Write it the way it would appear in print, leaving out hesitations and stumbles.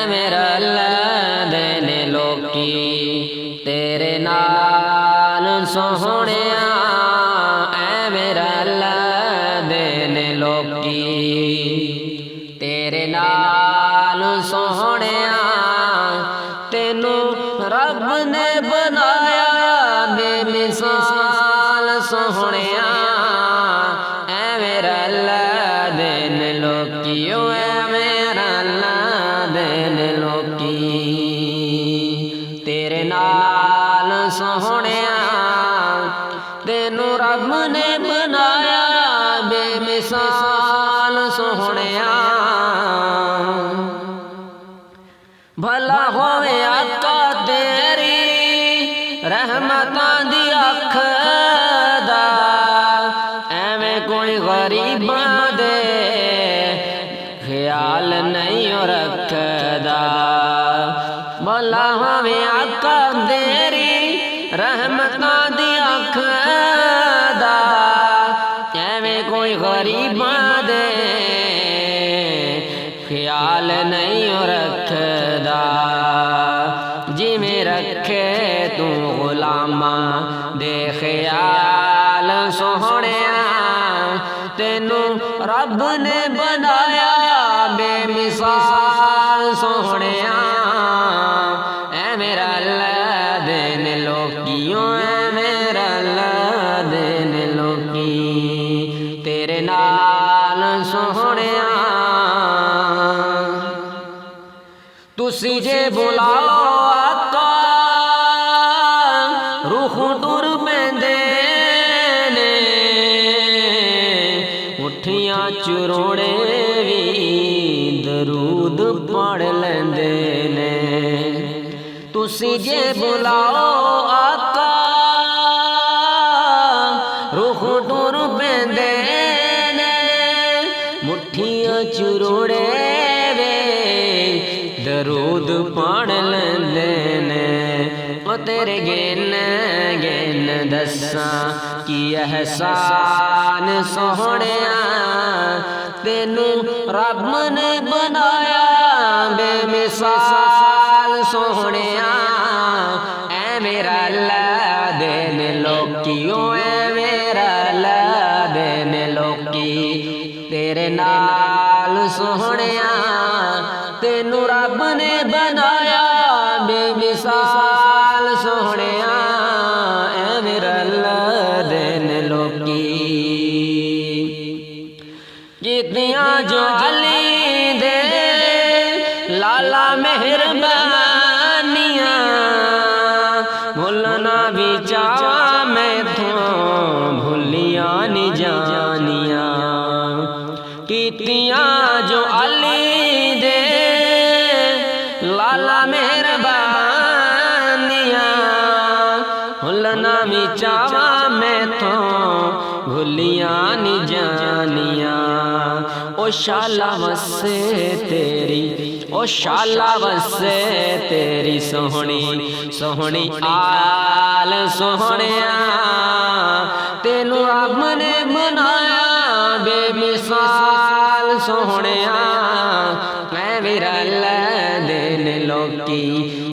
मेरा अल्लाह देने लोकी तेरे नाल सोहणिया, ऐ मेरा अल्लाह देने लोकी तेरे नाल सोहणिया। तेनू रब ने बनाया बेमिसाल सोहणिया, ऐ मेरा अल्लाह देने लोकी, ऐ मेरा अल्लाह देने लोकी तेरे नाल सोहणिया। तेनू रब ने बनाया बेमिसाल सोहणिया। भला होवे आका तेरी रहमतां दी अख दा, एवें कोई गरीबां दे ख्याल नहीं रखदा। भला होवे आका तेरी रहमतां दी अख दा, एवें कोई गरीबां दे ख्याल नहीं रखदा। जिमें रखे तू गुलामा दे ख्याल सोहणिया, तेनू रब ने बनाया बेमिसाल सोहणिया, ऐ मेरा अल्लाह देने लोकी, ऐ मेरा अल्लाह देने लोकी तेरे नाल सोहणिया। तुसी जे बुलाओ आका रूह टुर पैंदे ने, उठियां चुरोड़े भी दरूद पढ़ लेंदे ने। तुसी जे बुलाओ आका रूह टुर पैंदे ने, मुठियां चुरोड़े दरूद पढ़ लेंदे ने। ओ तेरे गिन गिन दस्सां की एहसान सोहणिया, तेनू रब ने बनाया बेमिसाल सोहणिया, ऐ मेरा अल्लाह देने लोकी, ऐ मेरा अल्लाह देने लोकी तेरे नाल सोहणिया। तेनू रब ने बनाया बेमिसाल सोहणिया, ऐ मेरा अल्लाह देने लोकी। कीतियां जो अली दे लाला मेहरबानियां, भुलना भी चावा मैथों भुलियां नी जानिया। कीतियां जो अली दे लाला मेहरबानियां, भुलना भी चावा मैथों भुलियां नी जानिया। ओ शाला वसे तेरी, ओ शाला वसे तेरी सोहनी सोहनी आल सोहणिया,